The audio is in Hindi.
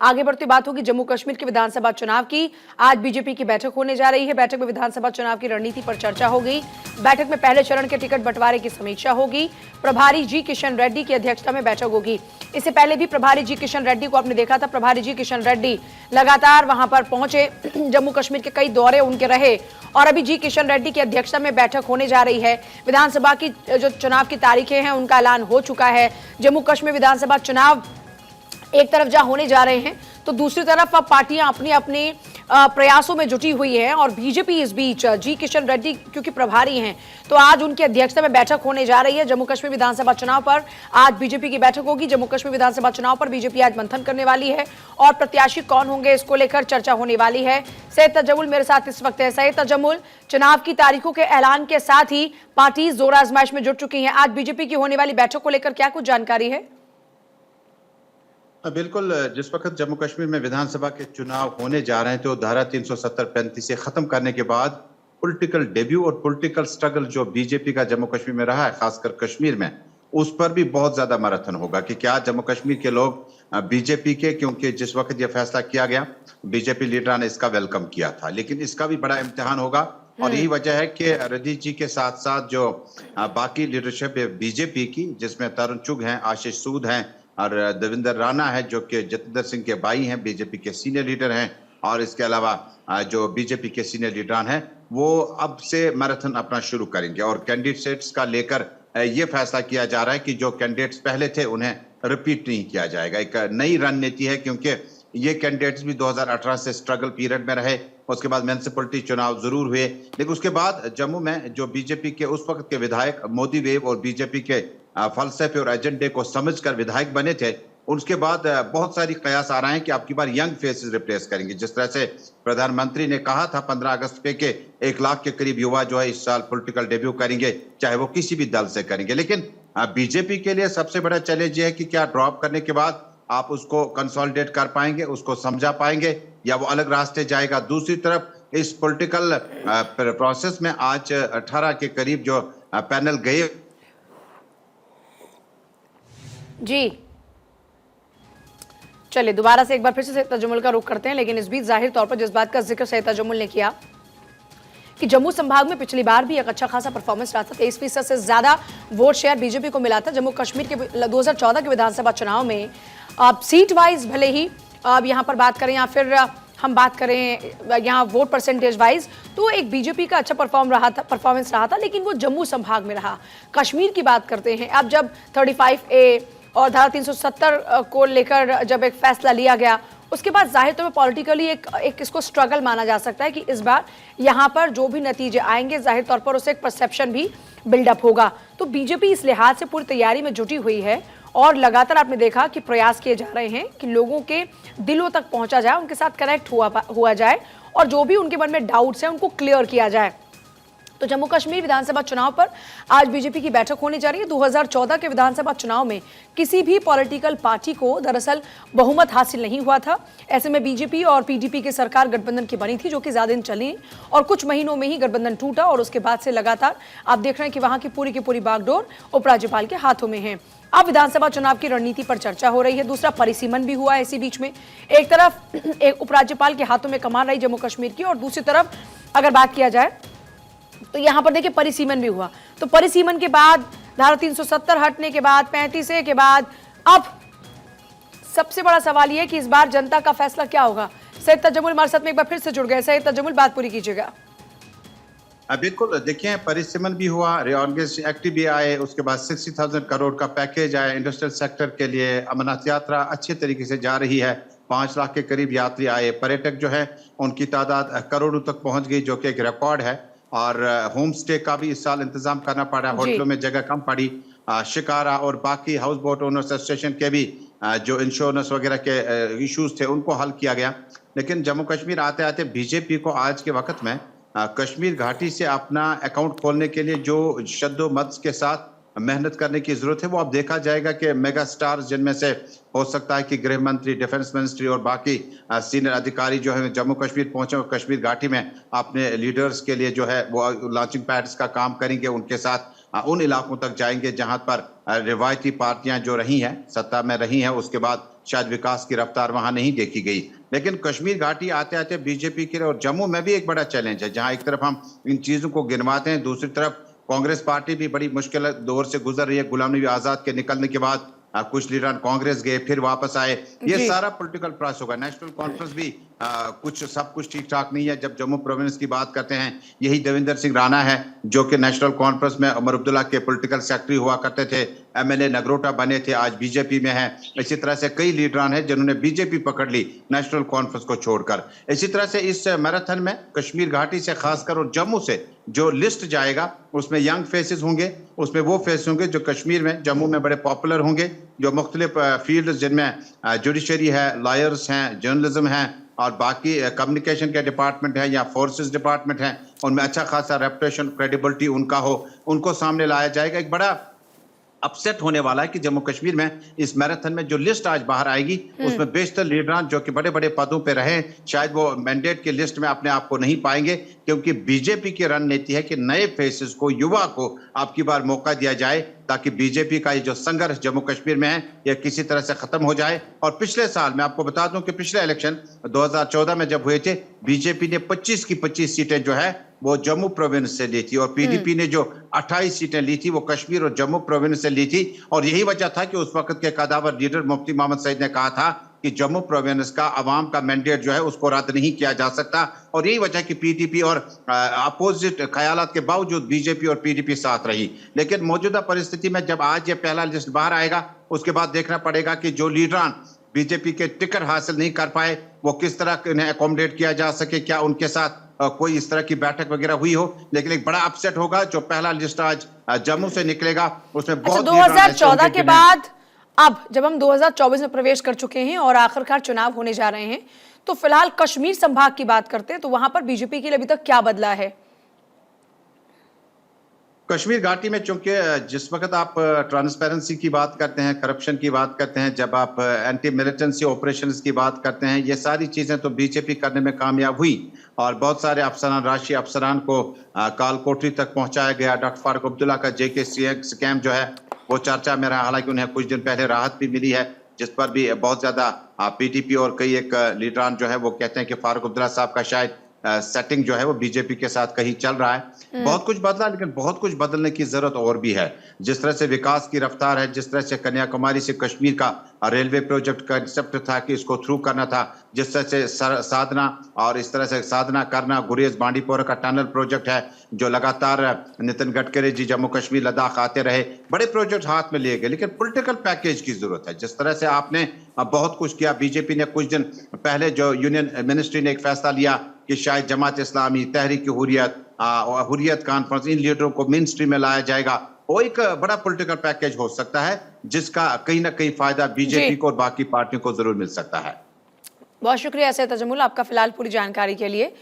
आगे बढ़ती बात होगी जम्मू कश्मीर के विधानसभा चुनाव की। आज बीजेपी की बैठक होने जा रही है। बैठक में विधानसभा चुनाव की रणनीति पर चर्चा होगी। बैठक में पहले चरण के टिकट बंटवारे की समीक्षा होगी। प्रभारी जी किशन रेड्डी की अध्यक्षता में बैठक होगी। इससे पहले भी प्रभारी जी किशन रेड्डी को आपने देखा था। प्रभारी जी किशन रेड्डी लगातार वहां पर पहुंचे, जम्मू कश्मीर के कई दौरे उनके रहे और अभी जी किशन रेड्डी की अध्यक्षता में बैठक होने जा रही है। विधानसभा की जो चुनाव की तारीखें हैं उनका ऐलान हो चुका है। जम्मू कश्मीर विधानसभा चुनाव एक तरफ जहां होने जा रहे हैं तो दूसरी तरफ अब पार्टियां अपनी अपनी प्रयासों में जुटी हुई है और बीजेपी इस बीच जी किशन रेड्डी क्योंकि प्रभारी हैं तो आज उनकी अध्यक्षता में बैठक होने जा रही है। जम्मू कश्मीर विधानसभा चुनाव पर आज बीजेपी की बैठक होगी। जम्मू कश्मीर विधानसभा चुनाव पर बीजेपी आज मंथन करने वाली है और प्रत्याशी कौन होंगे इसको लेकर चर्चा होने वाली है। सैयद तजम्मुल मेरे साथ इस वक्त है। सैयद तजम्मुल, चुनाव की तारीखों के ऐलान के साथ ही पार्टी जोर आजमाइश में जुट चुकी है। आज बीजेपी की होने वाली बैठक को लेकर क्या कुछ जानकारी है? बिल्कुल, जिस वक्त जम्मू कश्मीर में विधानसभा के चुनाव होने जा रहे हैं तो धारा 370-35 से खत्म करने के बाद पॉलिटिकल डेब्यू और पॉलिटिकल स्ट्रगल जो बीजेपी का जम्मू कश्मीर में रहा है, खासकर कश्मीर में, उस पर भी बहुत ज्यादा मैराथन होगा कि क्या जम्मू कश्मीर के लोग बीजेपी के, क्योंकि जिस वक्त यह फैसला किया गया बीजेपी लीडर ने इसका वेलकम किया था, लेकिन इसका भी बड़ा इम्तिहान होगा। और यही वजह है कि रणजीत जी के साथ साथ जो बाकी लीडरशिप है बीजेपी की, जिसमें तरुण चुग हैं, आशीष सूद हैं और देवेंद्र राणा है जो कि जतिंदर सिंह के भाई हैं, बीजेपी के सीनियर लीडर हैं, और इसके अलावा जो बीजेपी के सीनियर लीडरान हैं वो अब से मैराथन अपना शुरू करेंगे और कैंडिडेट्स का लेकर ये फैसला किया जा रहा है कि जो कैंडिडेट्स पहले थे उन्हें रिपीट नहीं किया जाएगा। एक नई रणनीति है क्योंकि ये कैंडिडेट्स भी 2018 से स्ट्रगल पीरियड में रहे, उसके बाद म्युनिसिपैलिटी चुनाव जरूर हुए, लेकिन उसके बाद जम्मू में जो बीजेपी के उस वक्त के विधायक मोदी वेव और बीजेपी के फलसफे और एजेंडे को समझकर विधायक बने थे, उसके बाद बहुत सारी कयास आ रहे हैं कि आपकी बार यंग फेसेस रिप्लेस करेंगे। जिस तरह से प्रधानमंत्री ने कहा था 15 अगस्त पे के 1 लाख के करीब युवा जो है इस साल पॉलिटिकल डेब्यू करेंगे, चाहे वो किसी भी दल से करेंगे। लेकिन बीजेपी के लिए सबसे बड़ा चैलेंज ये है कि क्या ड्रॉप करने के बाद आप उसको कंसोलिडेट कर पाएंगे, उसको समझा पाएंगे, या वो अलग रास्ते जाएगा। दूसरी तरफ इस पॉलिटिकल प्रोसेस में आज 18 के करीब जो पैनल गए। जी चलिए दोबारा से एक बार फिर से सैयद तजम्मुल का रुख करते हैं, लेकिन इस बीच जाहिर तौर पर जिस बात का जिक्र सैयद तजम्मुल ने किया कि जम्मू संभाग में पिछली बार भी एक अच्छा खासा परफॉर्मेंस रहा था, 23% से ज्यादा वोट शेयर बीजेपी को मिला था। जम्मू कश्मीर के 2014 के विधानसभा चुनाव में अब सीट वाइज भले ही अब यहाँ पर बात करें या फिर हम बात करें यहाँ वोट परसेंटेज वाइज तो एक बीजेपी का अच्छा परफॉर्मेंस रहा था, लेकिन वो जम्मू संभाग में रहा। कश्मीर की बात करते हैं, अब जब 35A और धारा 370 को लेकर जब एक फैसला लिया गया उसके बाद जाहिर तौर पर पॉलिटिकली एक इसको स्ट्रगल माना जा सकता है कि इस बार यहाँ पर जो भी नतीजे आएंगे जाहिर तौर पर उससे एक परसेप्शन भी बिल्डअप होगा। तो बीजेपी इस लिहाज से पूरी तैयारी में जुटी हुई है और लगातार आपने देखा कि प्रयास किए जा रहे हैं कि लोगों के दिलों तक पहुंचा जाए, उनके साथ कनेक्ट हुआ जाए और जो भी उनके मन में डाउट्स हैं उनको क्लियर किया जाए। तो जम्मू कश्मीर विधानसभा चुनाव पर आज बीजेपी की बैठक होने जा रही है। 2014 के विधानसभा चुनाव में किसी भी पॉलिटिकल पार्टी को दरअसल बहुमत हासिल नहीं हुआ था। ऐसे में बीजेपी और पीडीपी की सरकार गठबंधन की बनी थी जो कि ज्यादा दिन चली और कुछ महीनों में ही गठबंधन टूटा और उसके बाद से लगातार आप देख रहे हैं कि वहां की पूरी बागडोर उपराज्यपाल के हाथों में है। अब विधानसभा चुनाव की रणनीति पर चर्चा हो रही है। दूसरा परिसीमन भी हुआ है इसी बीच में। एक तरफ एक उपराज्यपाल के हाथों में कमान रही जम्मू कश्मीर की और दूसरी तरफ अगर बात किया जाए तो यहां पर देखिए परिसीमन भी हुआ। तो परिसीमन के बाद धारा 370 हटने के बाद 35A के बाद अब सबसे बड़ा सवाल यह कि इस बार जनता का फैसला क्या होगा। सैयद तजम्मुल हमारे साथ में एक बार फिर से जुड़ गए। सैयद तजम्मुल बात पूरी कीजिएगा। बिल्कुल, देखिए परिसीमन भी हुआ, रिऑर्गेनाइजेशन एक्ट भी आए, उसके बाद 60,000 करोड़ का पैकेज आया इंडस्ट्रियल सेक्टर के लिए। अमरनाथ यात्रा अच्छे तरीके से जा रही है, 5 लाख के करीब यात्री आए। पर्यटक जो है उनकी तादाद करोड़ों तक पहुंच गई जो कि एक रिकॉर्ड है। और होम स्टे का भी इस साल इंतजाम करना पड़ा, होटलों में जगह कम पड़ी। शिकारा और बाकी हाउस बोट ओनर्स एसोसिएशन के भी जो इंश्योरेंस वगैरह के इश्यूज थे उनको हल किया गया। लेकिन जम्मू कश्मीर आते आते बीजेपी को आज के वक्त में कश्मीर घाटी से अपना अकाउंट खोलने के लिए जो शद्दोमत के साथ मेहनत करने की जरूरत है वो अब देखा जाएगा कि मेगा स्टार्स जिनमें से हो सकता है कि गृह मंत्री, डिफेंस मिनिस्ट्री और बाकी सीनियर अधिकारी जो है जम्मू कश्मीर पहुंचे, कश्मीर घाटी में अपने लीडर्स के लिए जो है वो लॉन्चिंग पैड्स का काम करेंगे, उनके साथ उन इलाकों तक जाएंगे जहां पर रिवायती पार्टियां जो रही हैं, सत्ता में रही हैं, उसके बाद शायद विकास की रफ्तार वहां नहीं देखी गई। लेकिन कश्मीर घाटी आते आते बीजेपी के लिए और जम्मू में भी एक बड़ा चैलेंज है, जहां एक तरफ हम इन चीजों को गिनवाते हैं, दूसरी तरफ कांग्रेस पार्टी भी बड़ी मुश्किल दौर से गुजर रही है। गुलाम नबी आजाद के निकलने के बाद कुछ लीडर कांग्रेस गए, फिर वापस आए। ये जी। सारा पॉलिटिकल प्रोसेस होगा। नेशनल कॉन्फ्रेंस भी कुछ सब कुछ ठीक ठाक नहीं है। जब जम्मू प्रोविंस की बात करते हैं, यही देवेंद्र सिंह राणा है जो कि नेशनल कॉन्फ्रेंस में उमर अब्दुल्ला के पॉलिटिकल सेक्रेटरी हुआ करते थे, एमएलए नगरोटा बने थे, आज बीजेपी में है। इसी तरह से कई लीडरान हैं जिन्होंने बीजेपी पकड़ ली नेशनल कॉन्फ्रेंस को छोड़कर। इसी तरह से इस मैराथन में कश्मीर घाटी से खासकर और जम्मू से जो लिस्ट जाएगा उसमें यंग फेसेस होंगे, उसमें वो फेस होंगे जो कश्मीर में, जम्मू में बड़े पॉपुलर होंगे, जो मुख्तलिफ फील्ड जिनमें जुडिशरी है, लॉयर्स हैं, जर्नलिज्म है और बाकी कम्युनिकेशन के डिपार्टमेंट है या फोर्सेस डिपार्टमेंट है, उनमें अच्छा खासा रेपुटेशन क्रेडिबिलिटी उनका हो, उनको सामने लाया जाएगा। एक बड़ा अपसेट होने वाला है कि जम्मू कश्मीर में इस मैराथन में जो लिस्ट आज बाहर आएगी उसमें बेशतर लीडरान जो कि बड़े बड़े पदों पे रहे, शायद वो मैंडेट की लिस्ट में अपने आप को नहीं पाएंगे, क्योंकि बीजेपी की रणनीति है कि नए फेसेस को, युवा को अब की बार मौका दिया जाए ताकि बीजेपी का ये जो संघर्ष जम्मू कश्मीर में है यह किसी तरह से खत्म हो जाए। और पिछले साल मैं आपको बता दूं कि पिछले इलेक्शन 2014 में जब हुए थे, बीजेपी ने 25 की 25 सीटें जो है वो जम्मू प्रोविंस से ली थी और पीडीपी ने जो 28 सीटें ली थी वो कश्मीर और जम्मू प्रोविंस से ली थी। और यही वजह था कि उस वक्त के कदावर लीडर मुफ्ती मोहम्मद सईद ने कहा था कि जम्मू प्रोविंस का अवाम का मैंडेट जो है उसको रद्द नहीं किया जा सकता। और यही वजह कि पीडीपी और अपोजिट ख्यालात के बावजूद बीजेपी और पीडीपी साथ रही। लेकिन मौजूदा परिस्थिति में जब आज ये पहला लिस्ट बाहर आएगा, उसके बाद देखना पड़ेगा कि जो लीडरान बीजेपी के टिकट हासिल नहीं कर पाए वो किस तरह इन्हें अकोमोडेट किया जा सके, क्या उनके साथ कोई इस तरह की बैठक वगैरह हुई हो। लेकिन एक बड़ा अपसेट होगा जो पहला लिस्ट आज जम्मू से निकलेगा, उसमें बहुत 2014 के बाद अब जब हम 2024 में प्रवेश कर चुके हैं और आखिरकार चुनाव होने जा रहे हैं, तो फिलहाल कश्मीर संभाग की बात करते हैं तो वहां पर बीजेपी के लिए अभी तक क्या बदला है? कश्मीर घाटी में चूंकि जिस वक्त आप ट्रांसपेरेंसी की बात करते हैं, करप्शन की बात करते हैं, जब आप एंटी मिलिटेंसी ऑपरेशंस की बात करते हैं, ये सारी चीजें तो बीजेपी करने में कामयाब हुई और बहुत सारे अफसरान, राष्ट्रीय अफसरान को काल कोठरी तक पहुंचाया गया। डॉक्टर फारूक अब्दुल्ला का जेके स्कैम जो है वो चर्चा में रहा, हालांकि उन्हें कुछ दिन पहले राहत भी मिली है, जिस पर भी बहुत ज्यादा पीडीपी और कई एक लीडरान जो है वो कहते हैं कि फारूक अब्दुल्ला साहब का शायद सेटिंग जो है वो बीजेपी के साथ कहीं चल रहा है। बहुत कुछ बदला, लेकिन बहुत कुछ बदलने की जरूरत और भी है। जिस तरह से विकास की रफ्तार है, जिस तरह से कन्याकुमारी से कश्मीर का रेलवे प्रोजेक्ट कंसेप्ट था कि इसको थ्रू करना था, जिस तरह से साधना और इस तरह से साधना करना, गुरेज बांडीपोरा का टनल प्रोजेक्ट है जो लगातार नितिन गडकरी जी जम्मू कश्मीर लद्दाख आते रहे, बड़े प्रोजेक्ट हाथ में लिए गए। लेकिन पॉलिटिकल पैकेज की जरूरत है। जिस तरह से आपने बहुत कुछ किया, बीजेपी ने कुछ दिन पहले जो यूनियन मिनिस्ट्री ने एक फैसला लिया कि शायद जमात इस्लामी, तहरीक हुर्रियत, हुर्रियत कॉन्फ्रेंस, इन लीडरों को मेन स्ट्रीम में लाया जाएगा, वो एक बड़ा पॉलिटिकल पैकेज हो सकता है जिसका कहीं ना कहीं फायदा बीजेपी को और बाकी पार्टियों को जरूर मिल सकता है। बहुत शुक्रिया सैयद तजम्मुल आपका फिलहाल पूरी जानकारी के लिए।